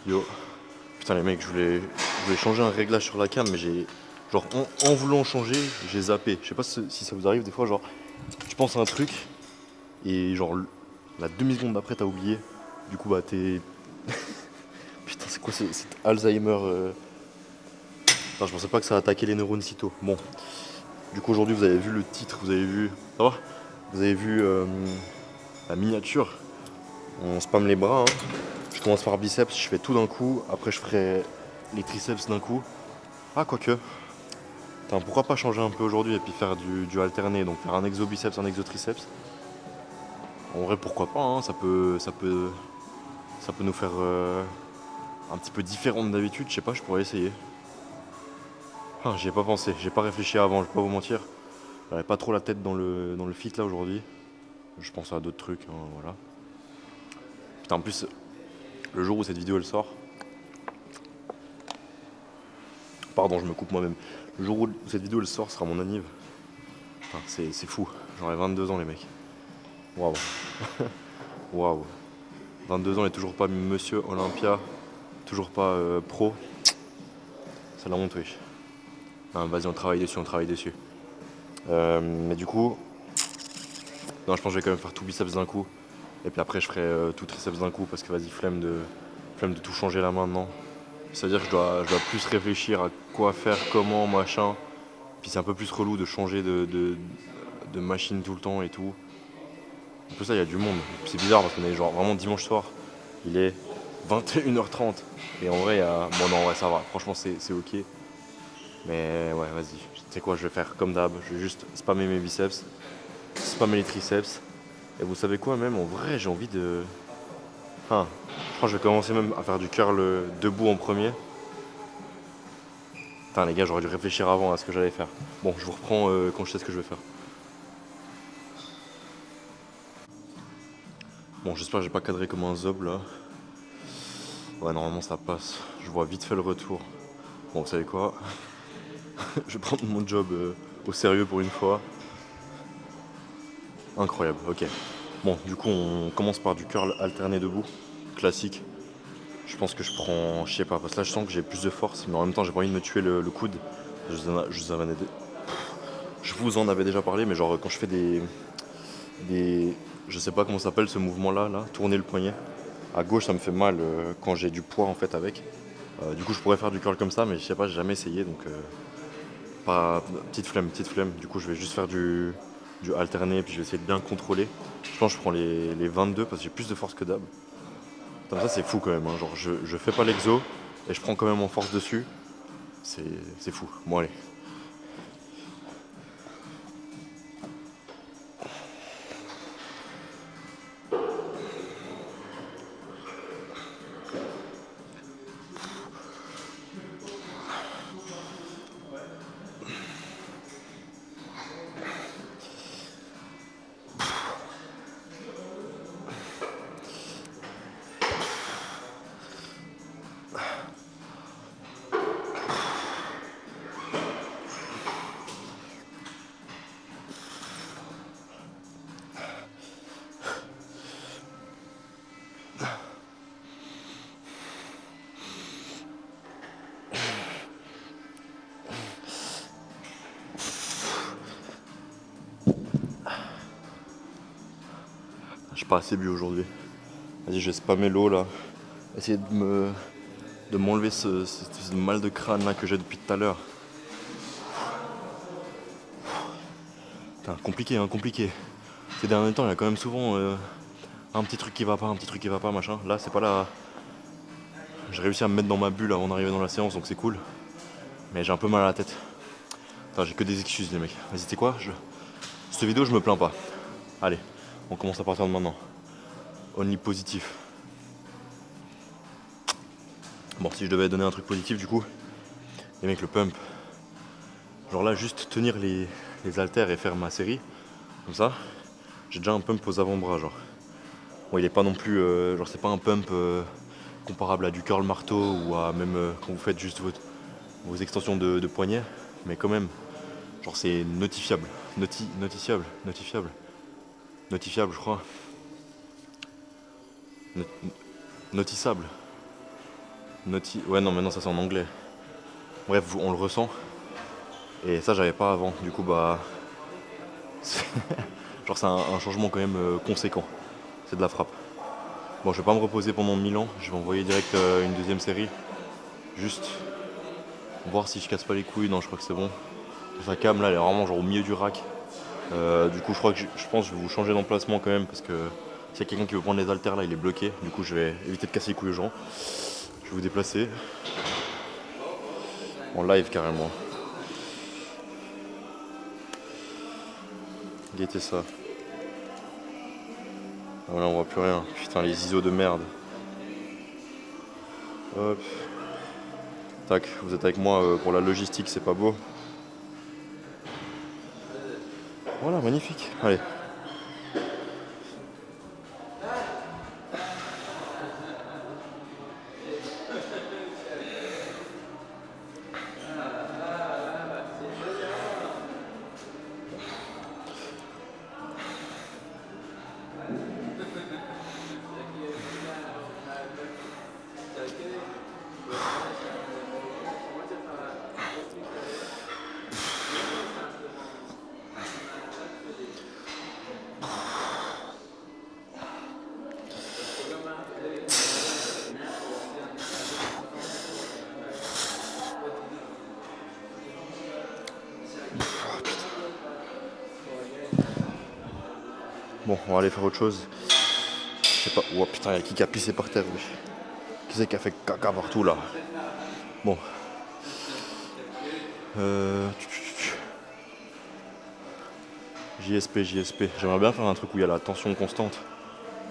Yo. Putain les mecs, je voulais changer un réglage sur la cam, mais j'ai. Genre en voulant changer, j'ai zappé. Je sais pas si ça vous arrive des fois, genre tu penses à un truc et genre la demi-seconde d'après t'as oublié. Du coup bah t'es. Putain c'est quoi cet Alzheimer Putain, je pensais pas que ça attaquait les neurones si tôt. Bon. Du coup aujourd'hui vous avez vu le titre, vous avez vu. Ça va. Vous avez vu la miniature. On spam les bras, hein. Je commence par biceps, je fais tout d'un coup, après je ferai les triceps d'un coup. Ah quoique. Putain, pourquoi pas changer un peu aujourd'hui et puis faire du alterné, donc faire un exo biceps, un exo triceps. En vrai pourquoi pas, hein, ça peut nous faire un petit peu différent d'habitude, je sais pas, je pourrais essayer. Ah, j'y ai pas pensé, j'ai pas réfléchi avant, je vais pas vous mentir. J'avais pas trop la tête dans le fit là aujourd'hui. Je pensais à d'autres trucs, hein, voilà. Putain en plus, le jour où cette vidéo elle sort, pardon je me coupe moi-même. Le jour où cette vidéo elle sort sera mon anniv. Putain, c'est fou, j'aurai 22 ans les mecs. Waouh. Waouh. 22 ans et toujours pas Monsieur Olympia, toujours pas pro. C'est la honte, oui. Non, vas-y, on travaille dessus, on travaille dessus. Mais du coup, non, je pense que je vais quand même faire tout biceps d'un coup. Et puis après, je ferai tout triceps d'un coup parce que vas-y, flemme de tout changer là maintenant. C'est-à-dire que je dois plus réfléchir à quoi faire, comment, machin. Puis c'est un peu plus relou de changer de machine tout le temps et tout. En plus, là, il y a du monde. C'est bizarre parce qu'on est genre vraiment dimanche soir. Il est 21h30. Et en vrai, il y a. Bon, non, ouais, ça va. Franchement, c'est ok. Mais ouais, vas-y. Tu sais quoi, je vais faire comme d'hab. Je vais juste spammer mes biceps, spammer les triceps. Et vous savez quoi, même en vrai, j'ai envie de. Enfin, je crois que je vais commencer même à faire du curl debout en premier. Putain, les gars, j'aurais dû réfléchir avant à ce que j'allais faire. Bon, je vous reprends quand je sais ce que je vais faire. Bon, j'espère que j'ai pas cadré comme un zob là. Ouais, normalement ça passe. Je vois vite fait le retour. Bon, vous savez quoi? Je vais prendre mon job au sérieux pour une fois. Incroyable, ok. Bon, du coup, on commence par du curl alterné debout. Classique. Je pense que je prends, je sais pas, parce que là je sens que j'ai plus de force, mais en même temps j'ai pas envie de me tuer le coude. Je vous en avais déjà parlé, mais genre quand je fais des, je sais pas comment ça s'appelle ce mouvement là, tourner le poignet. À gauche ça me fait mal quand j'ai du poids en fait avec. Du coup je pourrais faire du curl comme ça, mais je sais pas, j'ai jamais essayé, donc pas petite flemme, petite flemme. Du coup je vais juste faire du alterné, puis je vais essayer de bien contrôler. Je pense que je prends les 22 parce que j'ai plus de force que d'hab. Putain, ça c'est fou quand même, hein. Genre je fais pas l'exo et je prends quand même en force dessus. C'est fou. Bon allez. J'ai pas assez bu aujourd'hui. Vas-y, je vais spammer l'eau là. Essayer de m'enlever ce mal de crâne là que j'ai depuis tout à l'heure. Putain, compliqué, hein, compliqué. Ces derniers temps, il y a quand même souvent un petit truc qui va pas, un petit truc qui va pas, machin. Là, c'est pas là. J'ai réussi à me mettre dans ma bulle avant d'arriver dans la séance, donc c'est cool. Mais j'ai un peu mal à la tête. Putain, j'ai que des excuses, les mecs. Vas-y, t'es quoi Cette vidéo, je me plains pas. Allez, on commence à partir de maintenant. Only positif. Bon, si je devais donner un truc positif, du coup, les mecs, le pump. Genre là, juste tenir les haltères et faire ma série, comme ça, j'ai déjà un pump aux avant-bras, genre. Bon, il est pas non plus, genre c'est pas un pump comparable à du curl marteau ou à même quand vous faites juste vos extensions de poignet, mais quand même, genre c'est notifiable, notifiable, je crois, No- notissable. Naughty. Ouais, non, maintenant ça c'est en anglais. Bref, on le ressent. Et ça, j'avais pas avant. Du coup, bah. c'est- Genre, c'est un changement quand même conséquent. C'est de la frappe. Bon, je vais pas me reposer pendant 1000 ans. Je vais envoyer direct une deuxième série. Juste voir si je casse pas les couilles. Non, je crois que c'est bon. Sa cam là, elle est vraiment genre au milieu du rack. Du coup, je crois que je pense que je vais vous changer d'emplacement quand même parce que s'il y a quelqu'un qui veut prendre les haltères là, il est bloqué. Du coup, je vais éviter de casser les couilles aux gens. Je vais vous déplacer en live carrément. Guettez ça. Ah, voilà, on voit plus rien. Putain, les ISO de merde. Hop. Tac, vous êtes avec moi pour la logistique, c'est pas beau. Voilà, magnifique. Allez. Bon, on va aller faire autre chose. Je sais pas. Oh putain, y'a qui a pissé par terre, lui. Qui c'est qui a fait caca partout là? Bon. Euh... JSP, JSP. J'aimerais bien faire un truc où il y a la tension constante.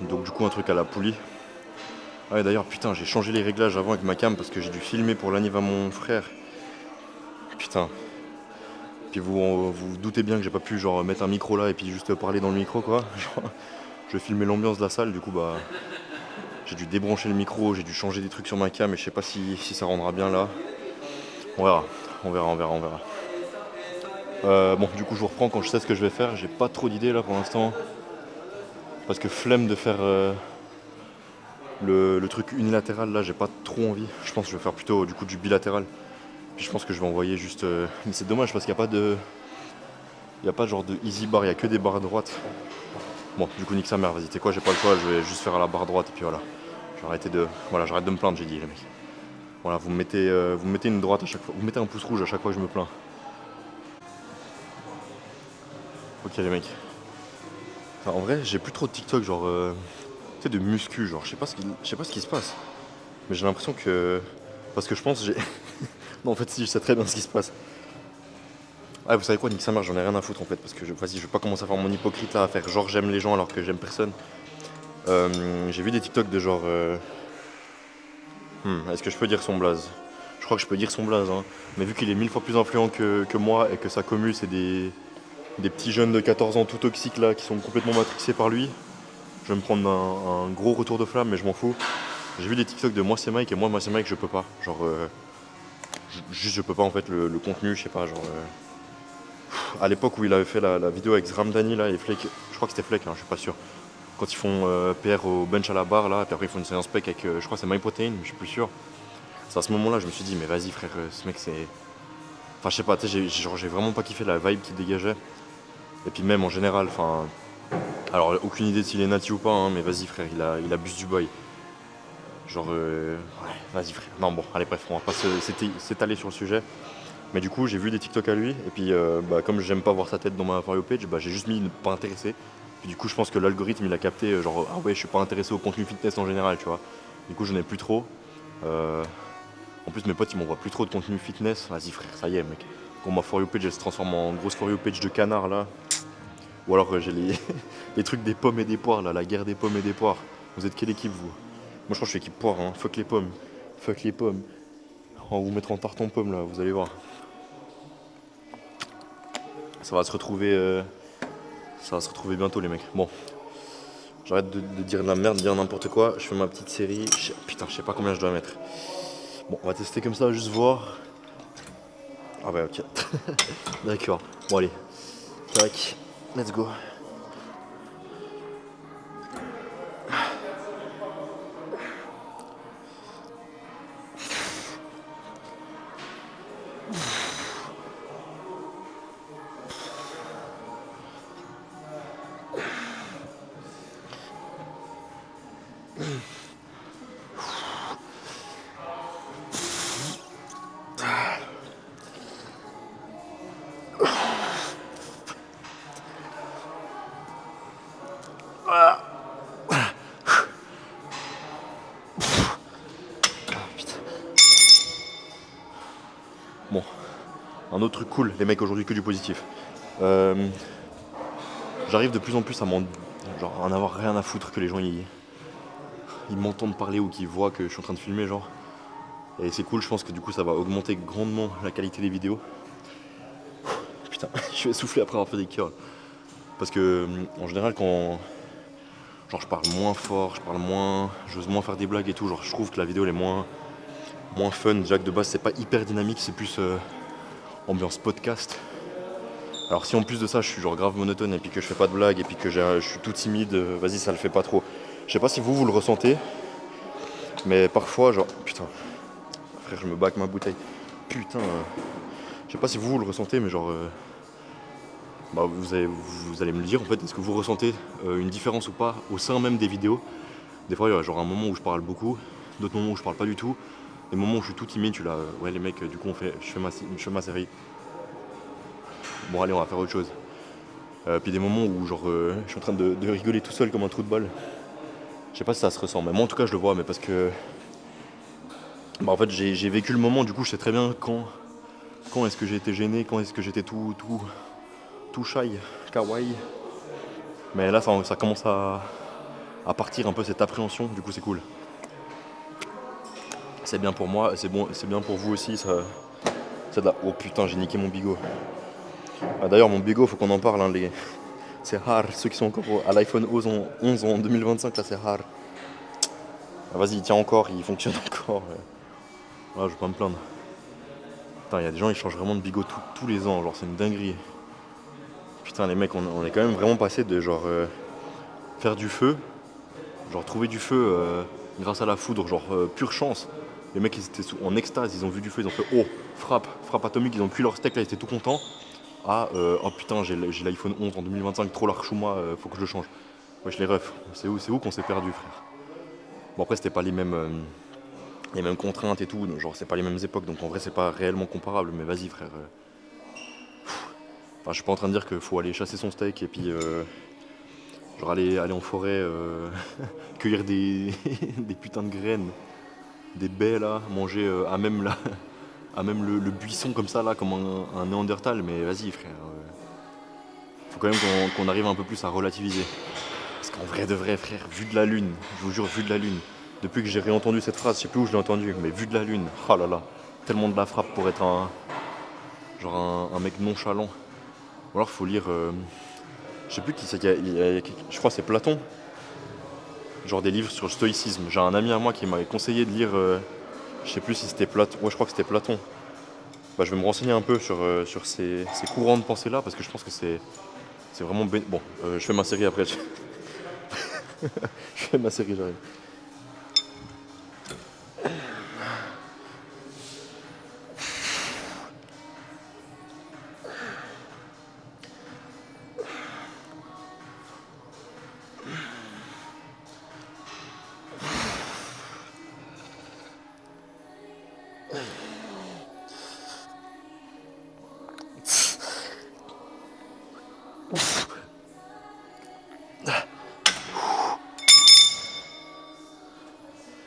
Donc du coup un truc à la poulie. Ouais d'ailleurs putain j'ai changé les réglages avant avec ma cam parce que j'ai dû filmer pour l'anniv à mon frère. Putain. Puis vous doutez bien que j'ai pas pu genre mettre un micro là et puis juste parler dans le micro quoi. Genre, je filmais l'ambiance de la salle du coup bah j'ai dû débrancher le micro, j'ai dû changer des trucs sur ma cam et je sais pas si ça rendra bien là. On verra, on verra, on verra, on verra. Bon du coup je vous reprends quand je sais ce que je vais faire. J'ai pas trop d'idées là pour l'instant. Parce que flemme de faire le truc unilatéral là, j'ai pas trop envie. Je pense que je vais faire plutôt du coup du bilatéral. Puis je pense que je vais envoyer juste. Mais c'est dommage parce qu'il n'y a pas de. Il n'y a pas genre de easy bar, il n'y a que des barres droites. Bon, du coup, nique sa mère, vas-y, t'es quoi, j'ai pas le choix, je vais juste faire à la barre droite et puis voilà. J'arrête de me plaindre, j'ai dit, les mecs. Voilà, vous me mettez une droite à chaque fois. Vous mettez un pouce rouge à chaque fois que je me plains. Ok, les mecs. Enfin, en vrai, j'ai plus trop de TikTok, genre. Tu sais, de muscu, genre, je sais pas ce qui se passe. Mais j'ai l'impression que. Parce que je pense, j'ai. Non, en fait, si, je sais très bien ce qui se passe. Ah, vous savez quoi, nique sa mère, j'en ai rien à foutre en fait. Parce que vas-y, je vais pas commencer à faire mon hypocrite là, à faire genre j'aime les gens alors que j'aime personne. J'ai vu des TikTok de genre. Est-ce que je peux dire son blaze? Je crois que je peux dire son blaze, hein. Mais vu qu'il est 1000 fois plus influent que moi et que sa commu c'est des petits jeunes de 14 ans tout toxiques là qui sont complètement matrixés par lui, je vais me prendre un gros retour de flamme, mais je m'en fous. J'ai vu des TikTok de moi c'est Mike et moi c'est Mike, je peux pas. Genre. Juste je peux pas en fait le contenu, je sais pas, genre. À l'époque où il avait fait la vidéo avec Zramdani là et Fleck, je crois que c'était Fleck, hein, je suis pas sûr. Quand ils font PR au bench à la barre là, puis après ils font une séance spec avec, je crois que c'est MyProtein, mais je suis plus sûr. C'est à ce moment-là, je me suis dit, mais vas-y frère, ce mec c'est. Enfin, je sais pas, tu sais, j'ai vraiment pas kiffé la vibe qu'il dégageait. Et puis même en général, enfin. Alors, aucune idée s'il est nati ou pas, hein, mais vas-y frère, il abuse du boy. Genre, ouais, vas-y frère. Non, bon, allez, bref, on va pas s'étaler sur le sujet. Mais du coup, j'ai vu des TikTok à lui, et puis bah, comme j'aime pas voir sa tête dans ma For You page, bah, j'ai juste mis ne pas intéressé. Puis du coup, je pense que l'algorithme il a capté, genre, ah ouais, je suis pas intéressé au contenu fitness en général, tu vois. Du coup, j'en ai plus trop. Euh, En plus, mes potes ils m'envoient plus trop de contenu fitness. Vas-y frère, ça y est, mec. Quand ma For You page elle se transforme en grosse For You page de canard là. Ou alors j'ai les, les trucs des pommes et des poires là, la guerre des pommes et des poires. Vous êtes quelle équipe vous? Moi je crois que je suis équipe poire, hein. Fuck les pommes. Fuck les pommes. On va vous mettre en tarte en pomme là, vous allez voir. Ça va se retrouver. Ça va se retrouver bientôt les mecs. Bon, j'arrête de dire de la merde, de dire n'importe quoi. Je fais ma petite série. Putain, je sais pas combien je dois mettre. Bon, on va tester comme ça, juste voir. Ah ouais, ok. D'accord. Bon allez. Tac. Let's go. Bon, un autre truc cool, les mecs aujourd'hui que du positif. Euh, J'arrive de plus en plus à en avoir rien à foutre que les gens ils m'entendent parler ou qu'ils voient que je suis en train de filmer genre. Et c'est cool, je pense que du coup ça va augmenter grandement la qualité des vidéos. Putain, je vais souffler après avoir fait des curls. Parce que en général quand genre je parle moins fort, j'ose moins faire des blagues et tout, genre je trouve que la vidéo elle est moins fun. Déjà que de base c'est pas hyper dynamique, c'est plus ambiance podcast. Alors si en plus de ça je suis genre grave monotone et puis que je fais pas de blagues et puis que je suis tout timide, vas-y ça le fait pas trop. Je sais pas si vous le ressentez, mais parfois genre putain, frère je me bats avec ma bouteille. Putain, je sais pas si vous le ressentez, mais genre bah, vous allez me le dire en fait, est-ce que vous ressentez une différence ou pas au sein même des vidéos. Des fois il y a genre un moment où je parle beaucoup, d'autres moments où je parle pas du tout, des moments où je suis tout timide, tu là, ouais les mecs du coup je fais ma série. Bon allez on va faire autre chose. Puis des moments où genre je suis en train de rigoler tout seul comme un trou de balle. Je sais pas si ça se ressent, mais moi en tout cas je le vois, mais parce que bah, en fait j'ai vécu le moment, du coup je sais très bien quand est-ce que j'ai été gêné, quand est-ce que j'étais tout shy, kawaii. Mais là ça commence à partir un peu cette appréhension, du coup c'est cool. C'est bien pour moi, c'est bien pour vous aussi, ça oh putain j'ai niqué mon bigot. Ah, d'ailleurs mon bigot faut qu'on en parle, hein, c'est rare, ceux qui sont encore à l'iPhone 11 en 2025 là c'est rare. Ah, vas-y tiens encore, il fonctionne encore. Ouais, je vais pas me plaindre. Putain, il y a des gens ils changent vraiment de bigot tous les ans, genre c'est une dinguerie. Putain les mecs on est quand même vraiment passé de genre faire du feu, genre trouver du feu grâce à la foudre, genre pure chance. Les mecs ils étaient en extase, ils ont vu du feu, ils ont fait oh frappe atomique, ils ont cuit leur steak là, ils étaient tout contents. Ah oh putain j'ai l'iPhone 11 en 2025, trop large sous moi, faut que je le change. Wesh les refs, c'est où qu'on s'est perdu frère. Bon après c'était pas les mêmes contraintes et tout, donc, genre c'est pas les mêmes époques, donc en vrai c'est pas réellement comparable, mais vas-y frère. Enfin, je suis pas en train de dire qu'il faut aller chasser son steak et puis genre aller en forêt cueillir des putains de graines, des baies là, manger à même le buisson comme ça là, comme un néandertal, mais vas-y frère. Faut quand même qu'on arrive un peu plus à relativiser. Parce qu'en vrai de vrai frère, vu de la lune, je vous jure vu de la lune, depuis que j'ai réentendu cette phrase, je sais plus où je l'ai entendue, mais vu de la lune, oh là là, tellement de la frappe pour être un mec nonchalant. Ou alors faut lire, je sais plus qui c'est, je crois que c'est Platon, genre des livres sur le stoïcisme. J'ai un ami à moi qui m'avait conseillé de lire, je sais plus si c'était Platon, ouais je crois que c'était Platon. Bah, je vais me renseigner un peu sur ces courants de pensée là parce que je pense que c'est vraiment bon. Je fais ma série après. Je fais ma série, j'arrive.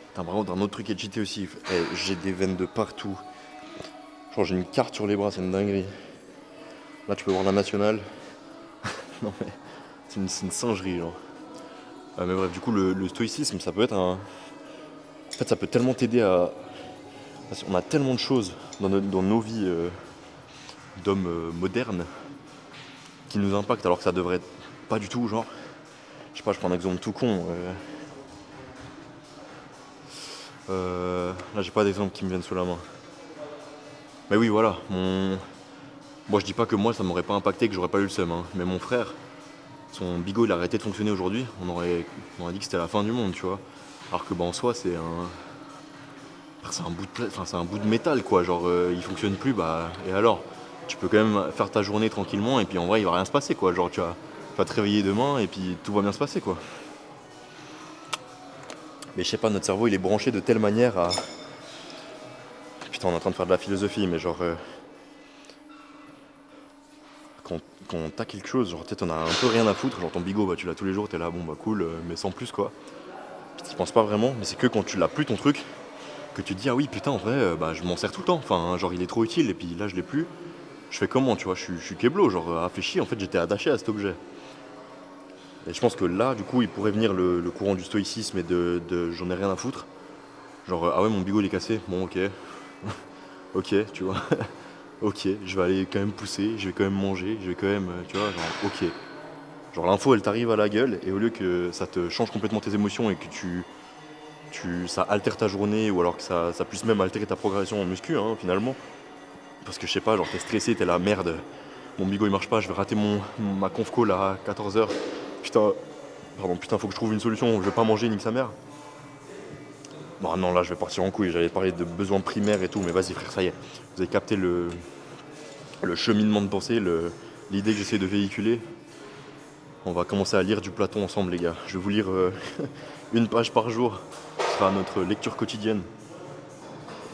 Putain, par contre, un autre truc qui est cheaté aussi. J'ai des veines de partout. Genre, j'ai une carte sur les bras, c'est une dinguerie. Là, tu peux voir la nationale. Non, mais c'est une singerie, genre. Mais bref, du coup, le stoïcisme, ça peut être un. En fait, ça peut tellement t'aider à. Parce qu'on a tellement de choses dans nos vies d'hommes modernes qui nous impactent alors que ça devrait être pas du tout, genre. Je sais pas, je prends un exemple tout con. Là, j'ai pas d'exemple qui me viennent sous la main. Mais oui, voilà. Moi, je dis pas que moi, ça m'aurait pas impacté, que j'aurais pas eu le seum. Hein. Mais mon frère, son bigot, il a arrêté de fonctionner aujourd'hui. On aurait dit que c'était la fin du monde, tu vois. Alors que, bah, en soi, c'est un bout c'est un bout de métal, quoi. Genre, il fonctionne plus, bah, et alors? Tu peux quand même faire ta journée tranquillement, et puis en vrai, il va rien se passer, quoi. Genre, tu vas te réveiller demain, et puis tout va bien se passer, quoi. Mais je sais pas, notre cerveau, il est branché de telle manière à. Putain, on est en train de faire de la philosophie, mais genre. Quand t'as quelque chose, genre t'en as un peu rien à foutre, genre ton bigot, bah tu l'as tous les jours, t'es là, bon bah cool, mais sans plus quoi. Puis t'y penses pas vraiment, mais c'est que quand tu l'as plus ton truc, que tu te dis ah oui putain en vrai bah je m'en sers tout le temps, enfin genre il est trop utile et puis là je l'ai plus. Je fais comment tu vois, je suis keblo, genre ah fait chier en fait j'étais attaché à cet objet. Et je pense que là du coup il pourrait venir le courant du stoïcisme et de j'en ai rien à foutre. Genre ah ouais mon bigot il est cassé, bon ok, ok tu vois, ok je vais aller quand même pousser, je vais quand même manger, je vais quand même tu vois genre ok. Genre l'info elle t'arrive à la gueule et au lieu que ça te change complètement tes émotions et que ça altère ta journée ou alors que ça puisse même altérer ta progression en muscu hein, finalement. Parce que je sais pas, genre t'es stressé, t'es là merde, mon bigot il marche pas, je vais rater ma conf call à 14h. Putain, pardon, putain faut que je trouve une solution, je vais pas manger nique sa mère. Bon non là je vais partir en couille, j'allais parler de besoins primaires et tout, mais vas-y frère ça y est. Vous avez capté le cheminement de pensée, l'idée que j'essaie de véhiculer. On va commencer à lire du Platon ensemble les gars. Je vais vous lire une page par jour. Ce sera notre lecture quotidienne.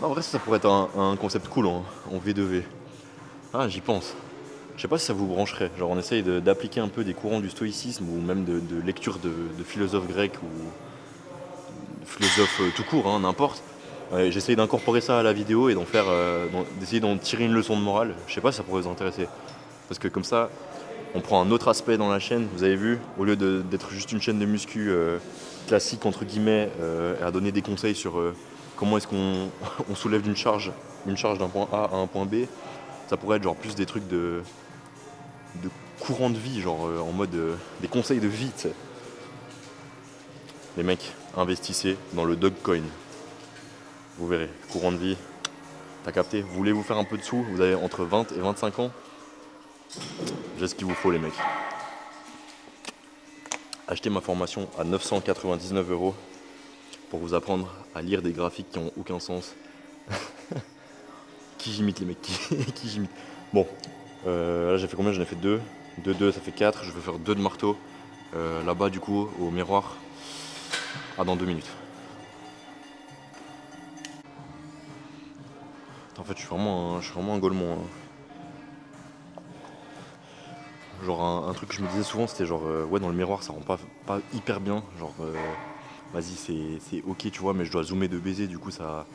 En vrai ça pourrait être un concept cool en V2V. Ah j'y pense. Je sais pas si ça vous brancherait. Genre on essaye d'appliquer un peu des courants du stoïcisme ou même de lecture de philosophes grecs ou de philosophes tout court, hein, n'importe. J'essaye d'incorporer ça à la vidéo et d'essayer d'en tirer une leçon de morale. Je sais pas si ça pourrait vous intéresser. Parce que comme ça, on prend un autre aspect dans la chaîne, vous avez vu, au lieu d'être juste une chaîne de muscu classique entre guillemets, et à donner des conseils sur comment est-ce qu'on on soulève une charge d'un point A à un point B, ça pourrait être genre plus des trucs de courant de vie, genre en mode des conseils de vie, tu sais. Les mecs, investissez dans le Dogecoin. Vous verrez, courant de vie, t'as capté. Vous voulez vous faire un peu de sous, vous avez entre 20 et 25 ans. J'ai ce qu'il vous faut les mecs. Achetez ma formation à 999 € pour vous apprendre à lire des graphiques qui n'ont aucun sens. Qui j'imite les mecs qui j'imite. Bon, là j'ai fait combien? J'en ai fait 2. 2, ça fait 4. Je vais faire 2 de marteau. Là-bas du coup, au miroir. Ah dans 2 minutes. En fait je suis vraiment un golemon. Hein. Genre un truc que je me disais souvent c'était genre ouais dans le miroir ça rend pas hyper bien. Genre vas-y c'est ok tu vois mais je dois zoomer de baiser du coup ça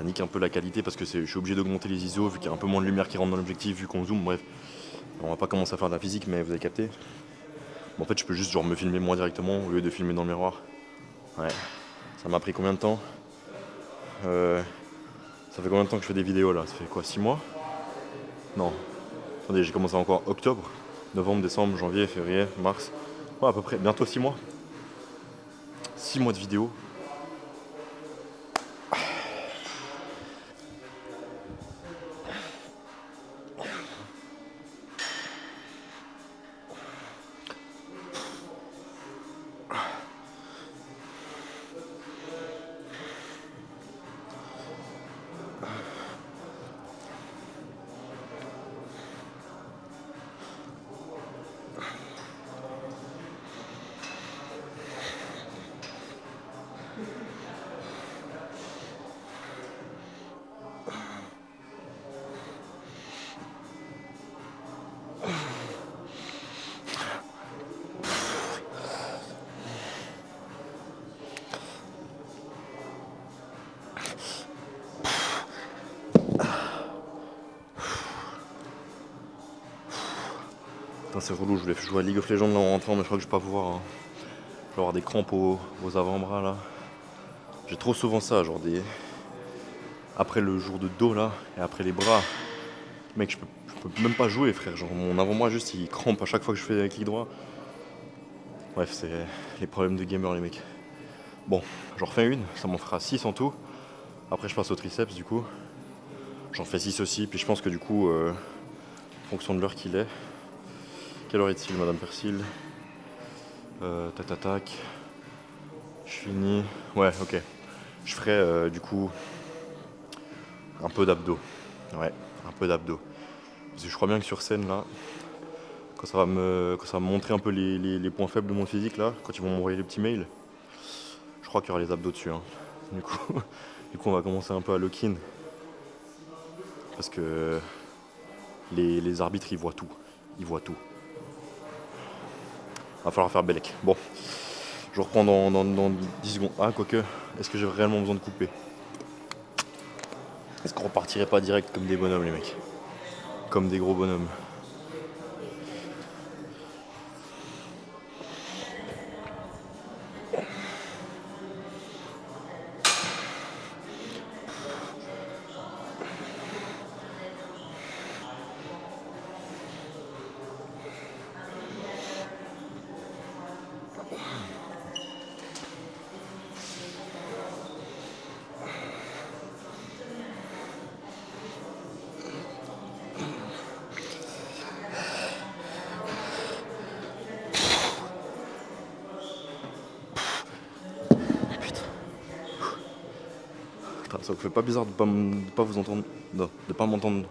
nique un peu la qualité parce que je suis obligé d'augmenter les ISO vu qu'il y a un peu moins de lumière qui rentre dans l'objectif vu qu'on zoome, bref. On va pas commencer à faire de la physique mais vous avez capté. Bon, en fait je peux juste genre me filmer moi directement au lieu de filmer dans le miroir. Ouais. Ça m'a pris combien de temps Ça fait combien de temps que je fais des vidéos là? Ça fait quoi, 6 mois? Non. Attendez, j'ai commencé encore octobre, novembre, décembre, janvier, février, mars. Ouais à peu près, bientôt 6 mois. 6 mois de vidéos. Putain, c'est relou, je voulais jouer à League of Legends là en rentrant, mais je crois que je vais pas pouvoir. Hein. Je vais avoir des crampes aux avant-bras là. J'ai trop souvent ça, genre des. Après le jour de dos là, et après les bras. Mec, je peux même pas jouer, frère. Genre mon avant-bras juste il crampe à chaque fois que je fais avec clic droit. Bref, c'est les problèmes de gamer, les mecs. Bon, j'en refais une, ça m'en fera 6 en tout. Après, je passe au triceps du coup. J'en fais 6 aussi, puis je pense que du coup, en fonction de l'heure qu'il est. Quelle heure est-il, Madame Persil? Tac. Je finis. Ouais, ok. Je ferai du coup un peu d'abdos. Ouais, un peu d'abdos. Parce que je crois bien que sur scène là, quand ça va me montrer un peu les points faibles de mon physique là, quand ils vont m'envoyer les petits mails, je crois qu'il y aura les abdos dessus. Hein. Du coup, on va commencer un peu à lock-in. Parce que les arbitres ils voient tout. Ils voient tout. Va falloir faire Bellec. Bon, je reprends dans 10 secondes. Ah, quoique, est-ce que j'ai réellement besoin de couper? Est-ce qu'on repartirait pas direct comme des bonhommes, les mecs? Comme des gros bonhommes. Putain, ça vous fait pas bizarre de pas vous entendre? Non, de pas m'entendre.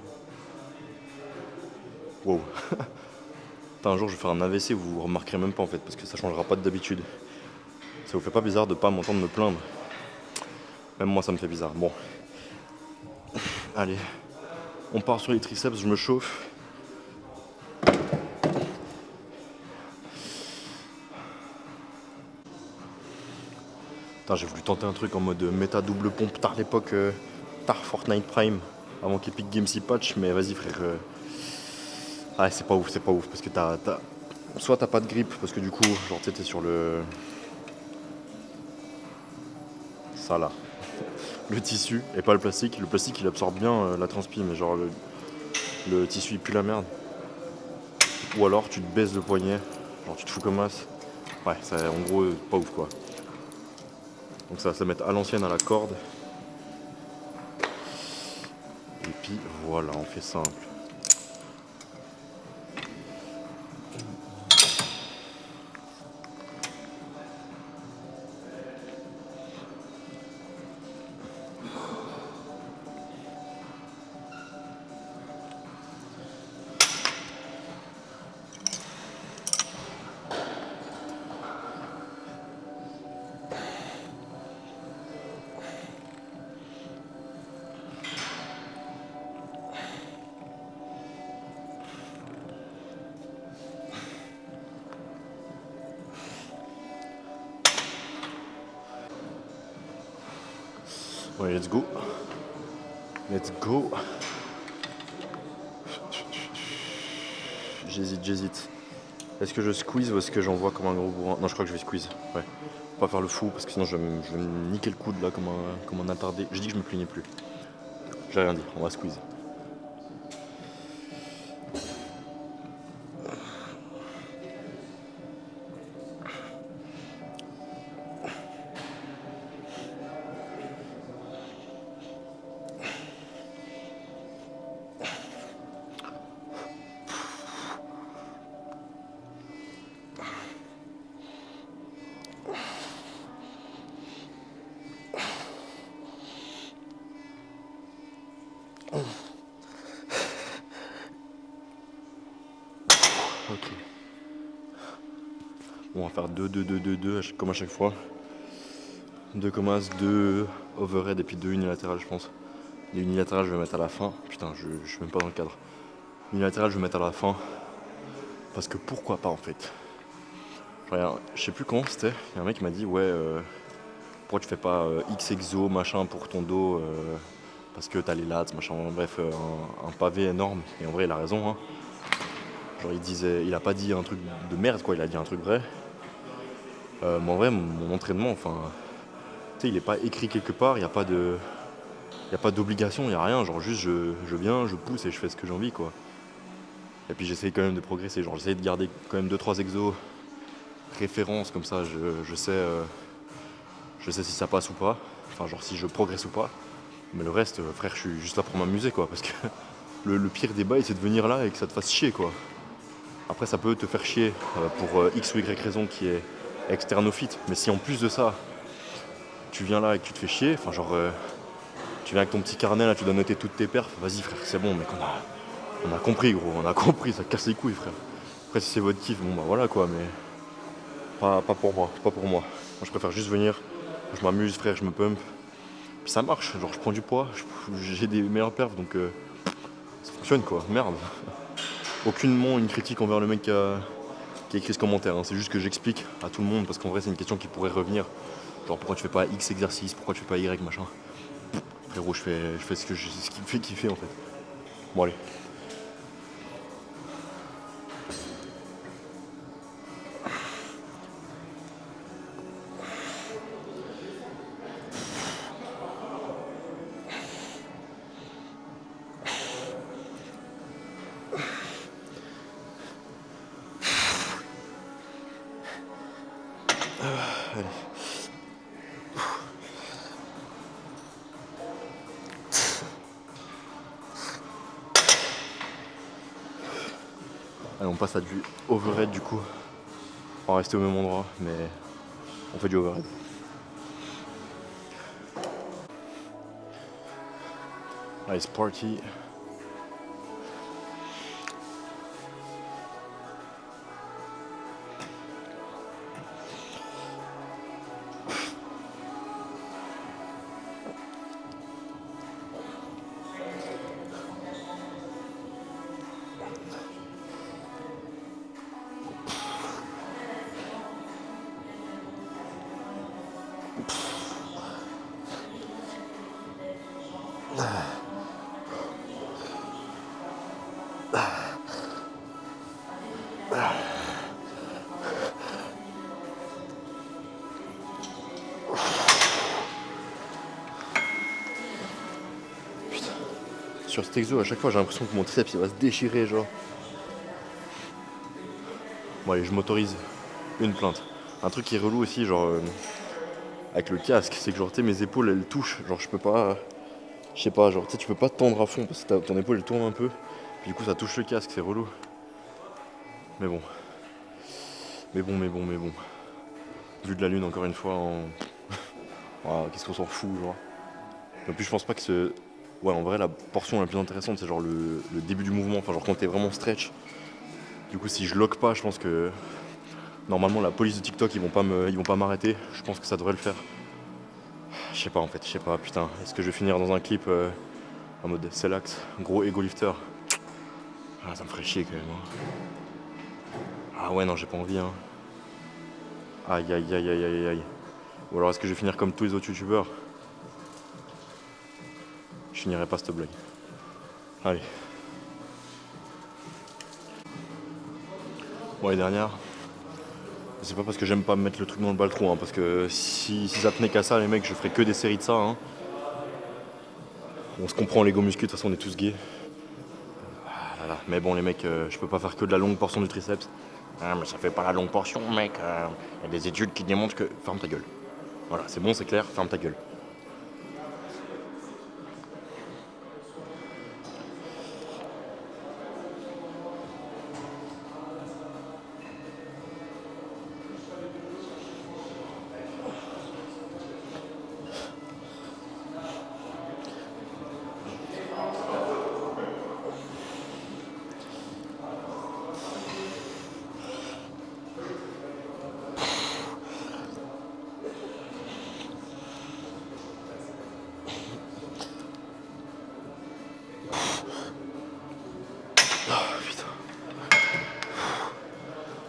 Wow. Putain, un jour je vais faire un AVC, vous remarquerez même pas en fait, parce que ça changera pas d'habitude. Ça vous fait pas bizarre de pas m'entendre me plaindre? Même moi ça me fait bizarre. Bon, allez, on part sur les triceps, je me chauffe. Putain, j'ai voulu tenter un truc en mode méta double pompe tard l'époque, tard Fortnite Prime, avant qu'Epic Games y patch, mais vas-y frère. Ah, c'est pas ouf, parce que soit t'as pas de grip, parce que du coup, genre t'es sur le. Ça là. Le tissu, et pas le plastique. Le plastique il absorbe bien la transpi, mais genre le tissu il pue la merde. Ou alors tu te baisses le poignet, genre tu te fous comme as. Ouais, ça, en gros, pas ouf quoi. Donc ça va se mettre à l'ancienne à la corde. Et puis voilà, on fait simple. Ouais, let's go. Let's go. J'hésite. Est-ce que je squeeze ou est-ce que j'envoie comme un gros bourrin? Non, je crois que je vais squeeze. Ouais. Faut pas faire le fou parce que sinon je vais me niquer le coude là comme un attardé. Je dis que je me plaignais plus. J'ai rien dit, on va squeeze. Ok. Bon, on va faire 2 comme à chaque fois. 2 commas, 2 overhead et puis 2 unilatérales, je pense. Les unilatérales, je vais mettre à la fin. Putain, je suis même pas dans le cadre. Unilatérales, je vais mettre à la fin. Parce que pourquoi pas en fait. Genre, je sais plus quand c'était. Il y a un mec qui m'a dit ouais, pourquoi tu fais pas X exo machin pour ton dos parce que t'as les lats, machin. Bref, un pavé énorme. Et en vrai, il a raison. Hein. Genre, il a pas dit un truc de merde quoi. Il a dit un truc vrai. Mais en vrai, mon entraînement, enfin, tu sais, il est pas écrit quelque part. Il y a pas d'obligation, il y a rien. Genre juste, je viens, je pousse et je fais ce que j'ai envie quoi. Et puis j'essaye quand même de progresser. Genre, j'essaye de garder quand même 2-3 exos références comme ça. Je sais si ça passe ou pas. Enfin, genre si je progresse ou pas. Mais le reste, frère, je suis juste là pour m'amuser quoi. Parce que le pire des bails, c'est de venir là et que ça te fasse chier quoi. Après, ça peut te faire chier pour X ou Y raison qui est externe au fit. Mais si en plus de ça, tu viens là et que tu te fais chier, enfin genre, tu viens avec ton petit carnet là, tu dois noter toutes tes perfs, vas-y frère, c'est bon mec, on a compris gros, on a compris, ça casse les couilles frère. Après si c'est votre kiff, bon bah voilà quoi, mais pas pour moi, c'est pas pour moi. Moi je préfère juste venir, je m'amuse frère, je me pump. Puis ça marche, genre je prends du poids, j'ai des meilleurs perfs donc ça fonctionne quoi, merde. Aucunement une critique envers le mec qui a écrit ce commentaire, hein. C'est juste que j'explique à tout le monde parce qu'en vrai c'est une question qui pourrait revenir. Genre pourquoi tu fais pas X exercice, pourquoi tu fais pas Y machin. frérot, je fais ce qui me fait kiffer en fait. Bon allez. Allez. Allez, on passe à du overhead du coup. On va rester au même endroit, mais on fait du overhead. Allez, c'est parti. Sur cet exo, à chaque fois, j'ai l'impression que mon triceps il va se déchirer, genre. Bon, allez, je m'autorise une plainte. Un truc qui est relou aussi, genre, avec le casque, c'est que, genre, tu sais, mes épaules elles touchent. Genre, je peux pas. Je sais pas, genre, tu sais, tu peux pas te tendre à fond parce que ton épaule elle tourne un peu. Puis du coup, ça touche le casque, c'est relou. Mais bon. Mais bon. Vue de la lune, encore une fois, en. Ah, qu'est-ce qu'on s'en fout, genre. En plus, je pense pas que ce. Ouais, en vrai, la portion la plus intéressante, c'est genre le début du mouvement. Enfin, genre quand t'es vraiment stretch. Du coup, si je lock pas, je pense que. Normalement, la police de TikTok, ils vont pas m'arrêter. Je pense que ça devrait le faire. Je sais pas, en fait, je sais pas, putain. Est-ce que je vais finir dans un clip en mode Celax, gros ego lifter? Ah, ça me ferait chier quand même. Ah ouais, non, j'ai pas envie, hein. Aïe. Ou alors, est-ce que je vais finir comme tous les autres youtubeurs? Je finirai pas cette blague. Allez. Bon, les dernières. C'est pas parce que j'aime pas mettre le truc dans le bas-le-trou, hein, parce que si ça tenait qu'à ça, les mecs, je ferais que des séries de ça. Hein. On se comprend, les go muscu, de toute façon, on est tous gays. Ah là là. Mais bon, les mecs, je peux pas faire que de la longue portion du triceps. Ah, mais ça fait pas la longue portion, mec. Y a des études qui démontrent que. Ferme ta gueule. Voilà, c'est bon, c'est clair, ferme ta gueule.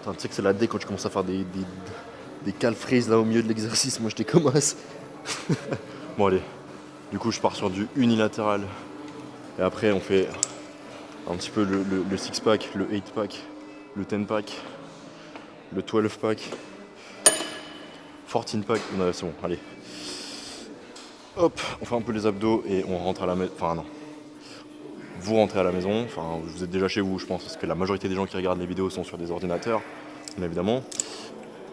Putain, tu sais que c'est la D quand tu commences à faire des calf raises là au milieu de l'exercice. Moi, je décommence. Bon, allez. Du coup, je pars sur du unilatéral. Et après, on fait un petit peu le six-pack, le 8-pack, le 10-pack, le 12-pack, 14-pack. Non, c'est bon, allez. Hop, on fait un peu les abdos et on rentre à la maison. Enfin, non. Vous rentrez à la maison. Enfin, vous êtes déjà chez vous, je pense, parce que la majorité des gens qui regardent les vidéos sont sur des ordinateurs, bien évidemment.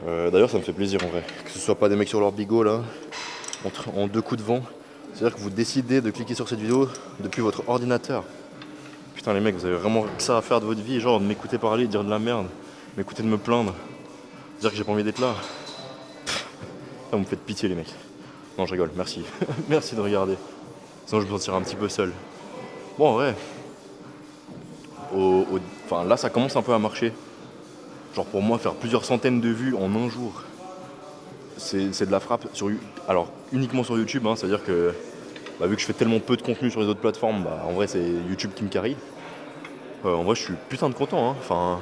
D'ailleurs, ça me fait plaisir en vrai. Que ce soit pas des mecs sur leur bigot là, en deux coups de vent. C'est-à-dire que vous décidez de cliquer sur cette vidéo depuis votre ordinateur. Putain, les mecs, vous avez vraiment que ça à faire de votre vie, genre de m'écouter parler, dire de la merde, m'écouter de me plaindre, dire que j'ai pas envie d'être là. Ça, vous me faites pitié, les mecs. Non, je rigole, merci. Merci de regarder. Sinon, je me sentirais un petit peu seul. Bon, en vrai, enfin, là, ça commence un peu à marcher. Genre, pour moi, faire plusieurs centaines de vues en un jour, c'est de la frappe. Alors, uniquement sur YouTube, hein, c'est-à-dire que bah, vu que je fais tellement peu de contenu sur les autres plateformes, bah, en vrai, c'est YouTube qui me carry. En vrai, je suis putain de content. Hein. Enfin,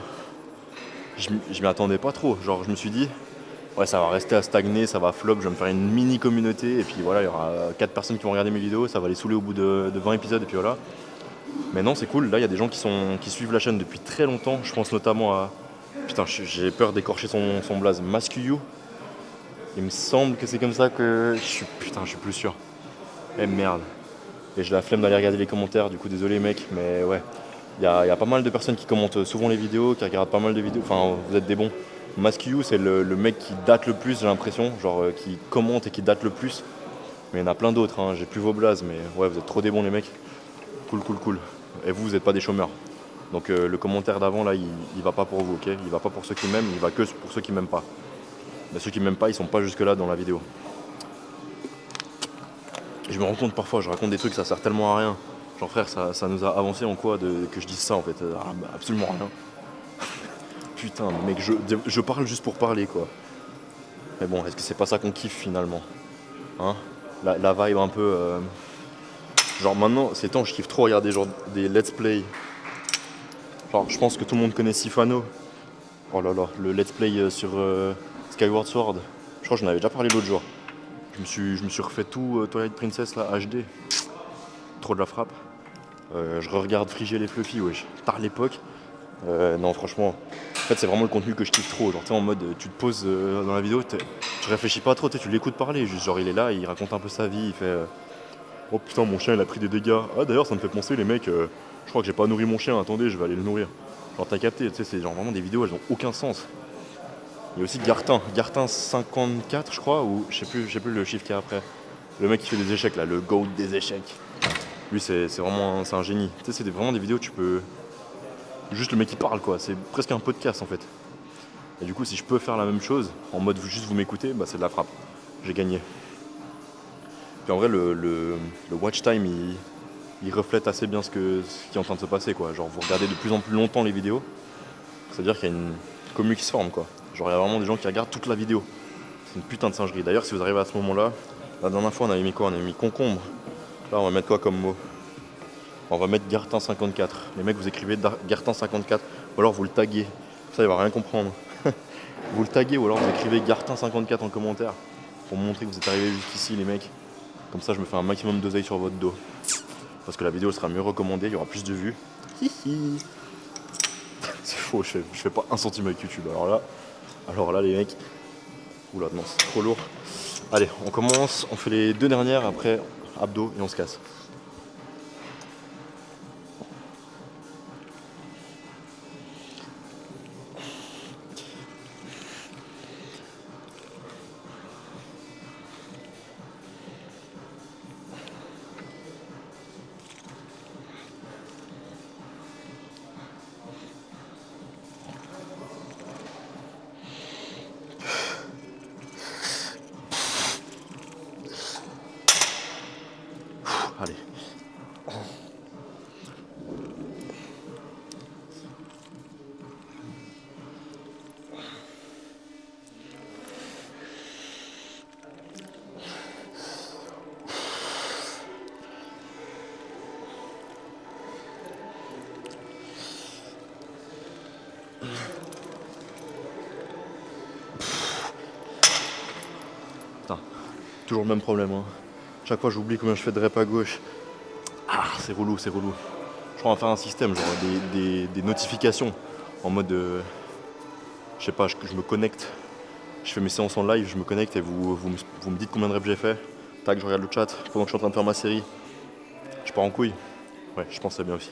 je m'y attendais pas trop. Genre, je me suis dit, ouais, ça va rester à stagner, ça va flop, je vais me faire une mini communauté et puis voilà, il y aura 4 personnes qui vont regarder mes vidéos, ça va les saouler au bout de 20 épisodes et puis voilà. Mais non, c'est cool, là il y a des gens qui suivent la chaîne depuis très longtemps, je pense notamment à... Putain, j'ai peur d'écorcher son blaze, Maskuyu. Il me semble que c'est comme ça que... Putain, je suis plus sûr. Eh merde. Et j'ai la flemme d'aller regarder les commentaires, du coup désolé mec, mais ouais. Il y a pas mal de personnes qui commentent souvent les vidéos, qui regardent pas mal de vidéos, enfin vous êtes des bons. Maskuyu c'est le mec qui date le plus j'ai l'impression, genre qui commente et qui date le plus. Mais il y en a plein d'autres, hein. J'ai plus vos blazes, mais ouais vous êtes trop des bons les mecs. Cool cool cool. Et vous êtes pas des chômeurs. Donc le commentaire d'avant là il va pas pour vous, ok. Il va pas pour ceux qui m'aiment, il va que pour ceux qui m'aiment pas. Mais ceux qui m'aiment pas ils sont pas jusque là dans la vidéo. Et je me rends compte parfois, je raconte des trucs, ça sert tellement à rien. Genre frère, ça nous a avancé en quoi que je dise ça en fait. Absolument rien. Putain, mec, je parle juste pour parler quoi. Mais bon, est-ce que c'est pas ça qu'on kiffe finalement, hein? La vibe un peu... Genre maintenant, ces temps, je kiffe trop regarder genre des let's play. Genre, je pense que tout le monde connaît Sifano. Oh là là, le let's play sur Skyward Sword. Je crois que j'en avais déjà parlé l'autre jour. Je me suis refait tout Twilight Princess là, HD. Trop de la frappe. Je re-regarde Friger les Fluffy, wesh. Tard l'époque. Non, franchement, en fait, c'est vraiment le contenu que je kiffe trop. Genre, tu sais, en mode, tu te poses dans la vidéo, tu réfléchis pas trop, tu l'écoutes parler. Juste, genre, il est là, il raconte un peu sa vie, il fait oh putain, mon chien il a pris des dégâts. Ah, d'ailleurs, ça me fait penser, les mecs, je crois que j'ai pas nourri mon chien, attendez, je vais aller le nourrir. Genre, t'as capté, tu sais, c'est genre vraiment des vidéos, elles ont aucun sens. Il y a aussi Gartin 54, je crois, ou je sais plus le chiffre qu'il y a après. Le mec qui fait des échecs, là, le GOAT des échecs. Lui, c'est vraiment c'est un génie. Tu sais, c'est vraiment des vidéos, tu peux. Juste le mec qui parle quoi, c'est presque un podcast en fait. Et du coup si je peux faire la même chose, en mode juste vous m'écoutez, bah c'est de la frappe. J'ai gagné. Puis en vrai le watch time il reflète assez bien ce qui est en train de se passer quoi. Genre vous regardez de plus en plus longtemps les vidéos, c'est-à-dire qu'il y a une commu qui se forme quoi. Genre il y a vraiment des gens qui regardent toute la vidéo. C'est une putain de singerie. D'ailleurs si vous arrivez à ce moment là, la dernière fois on avait mis quoi? On avait mis concombre. Là on va mettre quoi comme mot? On va mettre Gartin 54. Les mecs vous écrivez Gartin 54 ou alors vous le taguez. Ça il va rien comprendre. Vous le taguez ou alors vous écrivez Gartin 54 en commentaire pour montrer que vous êtes arrivé jusqu'ici les mecs. Comme ça je me fais un maximum d'oseille sur votre dos. Parce que la vidéo sera mieux recommandée, il y aura plus de vues. Hihi. C'est faux, je fais pas un centime avec YouTube. Alors là les mecs. Oula non c'est trop lourd. Allez on commence, on fait les deux dernières après abdos et on se casse. Allez. Putain, toujours le même problème. Hein. Chaque fois j'oublie combien je fais de rep à gauche. Ah, c'est relou, c'est relou. Je crois qu'on va faire un système, genre des notifications en mode. Je sais pas, je me connecte. Je fais mes séances en live, je me connecte et vous me dites combien de reps j'ai fait. Tac, je regarde le chat pendant que je suis en train de faire ma série. Je pars en couille. Ouais, je pense que c'est bien aussi.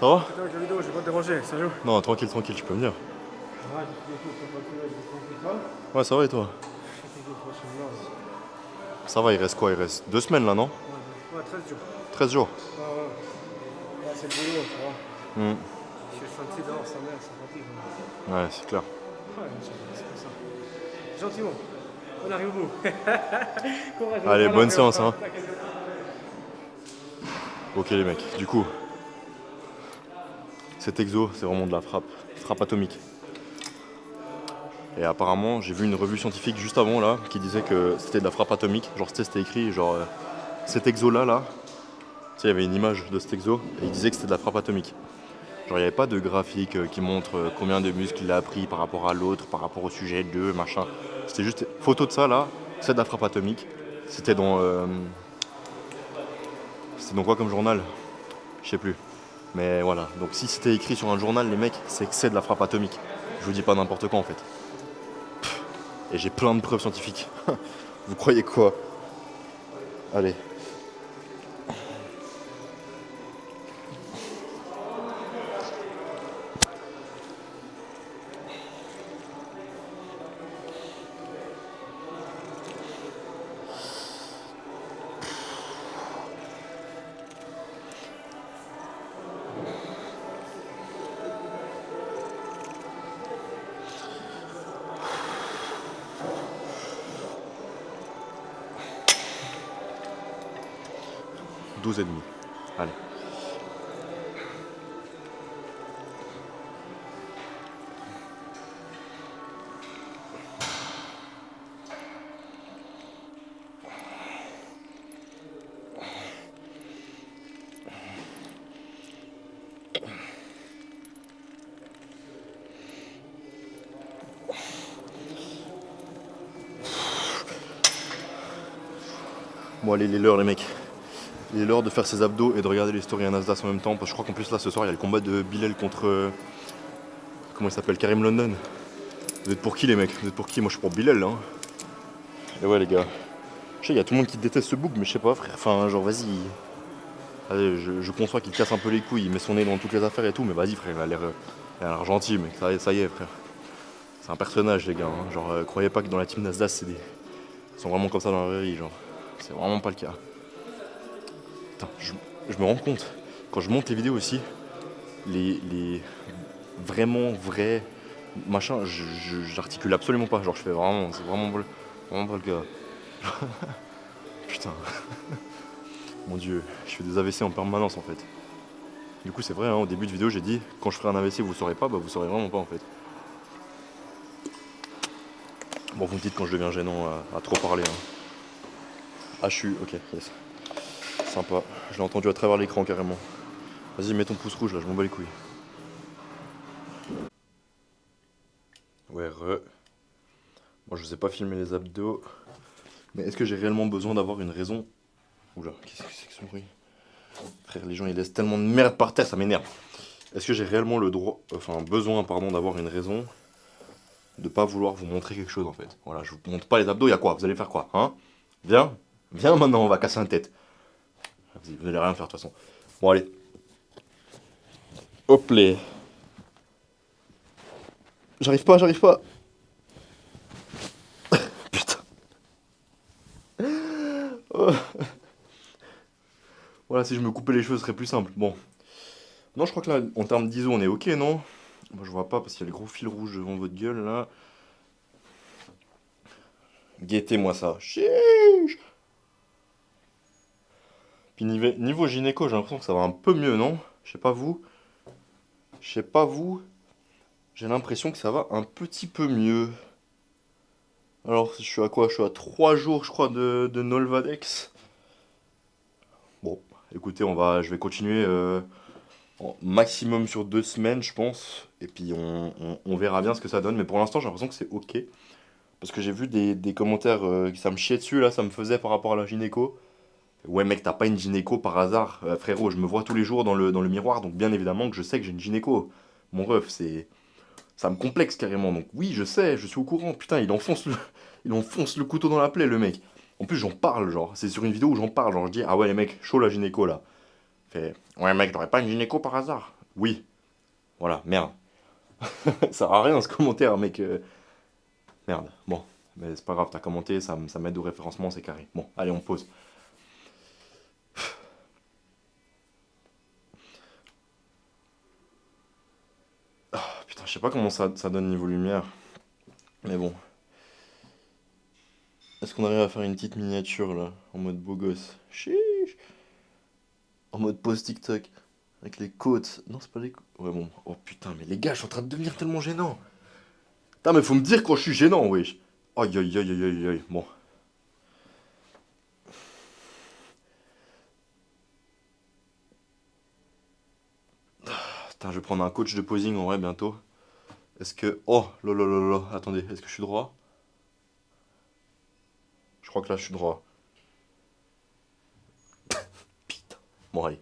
Ça va? Attends, avec la vidéo, je vais pas te déranger, sérieux. Non, tranquille, tranquille, tu peux venir. Ouais, ça va. Ouais, ça va et toi? Ça va, il reste quoi? Il reste 2 semaines là, non? Ouais, 13 jours. 13 jours. Ouais, ouais. Ouais, c'est le boulot, tu vois. Je suis senti dehors, sa mère, c'est fatigue. Ouais, c'est clair. Ouais, c'est pour ça. Gentiment. On arrive au bout. Courage, Allez, bonne on séance, hein. Ok les mecs, du coup, cet exo, c'est vraiment de la frappe. Frappe atomique. Et apparemment, j'ai vu une revue scientifique juste avant là qui disait que c'était de la frappe atomique. Genre c'était écrit genre cet exo là, tu sais, il y avait une image de cet exo et il disait que c'était de la frappe atomique. Genre il n'y avait pas de graphique qui montre combien de muscles il a appris par rapport à l'autre, par rapport au sujet 2, machin. C'était juste photo de ça là, c'est de la frappe atomique. C'était dans c'était dans quoi comme journal? Je sais plus. Mais voilà, donc si c'était écrit sur un journal, les mecs, c'est que c'est de la frappe atomique. Je vous dis pas n'importe quoi en fait. Et j'ai plein de preuves scientifiques. Vous croyez quoi? Allez. Douze et demi. Allez. Bon allez, il est l'heure les mecs. Il est l'heure de faire ses abdos et de regarder les stories à Nasdaq en même temps. Parce que je crois qu'en plus là ce soir il y a le combat de Bilal contre... comment il s'appelle? Karim London. Vous êtes pour qui les mecs? Vous êtes pour qui? Moi je suis pour Bilal là. Et ouais les gars. Je sais, il y a tout le monde qui déteste ce bouc, mais je sais pas frère. Enfin genre vas-y. Allez, je conçois qu'il casse un peu les couilles, il met son nez dans toutes les affaires et tout, mais vas-y frère, il a l'air gentil, mec. Ça y est frère. C'est un personnage les gars. Hein. Genre croyez pas que dans la team Nasdaq ils sont vraiment comme ça dans la vraie vie, genre. C'est vraiment pas le cas. Putain, je me rends compte, quand je monte les vidéos aussi, les vraiment vrais machins, j'articule absolument pas. Genre, je fais vraiment, c'est vraiment pas le cas. Putain, mon dieu, je fais des AVC en permanence en fait. Du coup, c'est vrai, hein, au début de vidéo, j'ai dit, quand je ferai un AVC, vous saurez pas, bah vous saurez vraiment pas en fait. Bon, vous me dites quand je deviens gênant à trop parler. Hein. Ah, je suis, ok, yes. Sympa, je l'ai entendu à travers l'écran carrément. Vas-y, mets ton pouce rouge là, je m'en bats les couilles. Ouais, Moi, je sais pas filmer les abdos. Mais est-ce que j'ai réellement besoin d'avoir une raison? Oula, qu'est-ce que c'est que ce bruit? Frère, les gens ils laissent tellement de merde par terre, ça m'énerve. Est-ce que j'ai réellement le droit, enfin besoin, pardon, d'avoir une raison de pas vouloir vous montrer quelque chose en fait? Voilà, je vous montre pas les abdos, y a quoi? Vous allez faire quoi? Hein? Viens, viens maintenant, on va casser un tête. Vous allez rien faire de toute façon. Bon, allez. Hop les. J'arrive pas, j'arrive pas. Putain. Oh. Voilà, si je me coupais les cheveux, ce serait plus simple. Bon. Non, je crois que là, en termes d'ISO, on est ok, non? Moi, je vois pas parce qu'il y a le gros fil rouge devant votre gueule là. Guettez-moi ça. Chiche. Puis niveau gynéco, j'ai l'impression que ça va un peu mieux, non? Je sais pas vous. Je sais pas vous. J'ai l'impression que ça va un petit peu mieux. Alors, je suis à quoi? Je suis à 3 jours, je crois, de Nolvadex. Bon, écoutez, je vais continuer maximum sur 2 semaines, je pense. Et puis, on verra bien ce que ça donne. Mais pour l'instant, j'ai l'impression que c'est ok. Parce que j'ai vu des commentaires qui ça me chiait dessus, là, ça me faisait par rapport à la gynéco. Ouais, mec, t'as pas une gynéco par hasard. Frérot, je me vois tous les jours dans le miroir, donc bien évidemment que je sais que j'ai une gynéco. Mon ref, ça me complexe carrément. Donc oui, je sais, je suis au courant. Putain, il enfonce le couteau dans la plaie, le mec. En plus, j'en parle, genre. C'est sur une vidéo où j'en parle. Genre, je dis, ah ouais, les mecs, chaud la gynéco, là. Fait, ouais, mec, t'aurais pas une gynéco par hasard? Oui. Voilà, merde. Ça sert à rien ce commentaire, mec. Merde. Bon. Mais c'est pas grave, t'as commenté, ça m'aide au référencement, c'est carré. Bon, allez, on pause. Putain, je sais pas comment ça donne niveau lumière. Mais bon. Est-ce qu'on arrive à faire une petite miniature là, en mode beau gosse? Chiche. En mode pause TikTok. Avec les côtes. Non, c'est pas les côtes. Ouais, bon. Oh putain, mais les gars, je suis en train de devenir tellement gênant. Putain, mais faut me dire quand je suis gênant, wesh. Aïe, aïe, aïe, aïe, aïe, aïe. Bon. Putain, je vais prendre un coach de posing en vrai bientôt. Est-ce que... Oh, lolololo. Attendez, est-ce que je suis droit? Je crois que là, je suis droit. Putain. Bon, allez.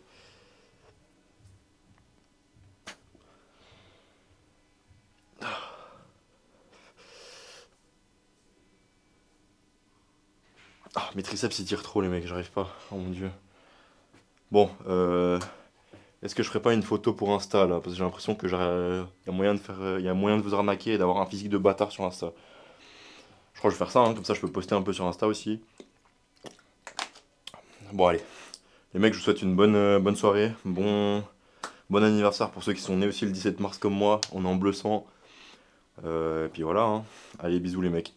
Ah, mes triceps ils tirent trop, les mecs, j'arrive pas. Oh mon dieu. Bon, est-ce que je ferais pas une photo pour Insta là? Parce que j'ai l'impression que y a moyen de faire, y a moyen de vous arnaquer et d'avoir un physique de bâtard sur Insta. Je crois que je vais faire ça, hein, comme ça je peux poster un peu sur Insta aussi. Bon, allez. Les mecs, je vous souhaite une bonne soirée. Bon anniversaire pour ceux qui sont nés aussi le 17 mars comme moi. On est en bleu sang. Et puis voilà, hein. Allez, bisous les mecs.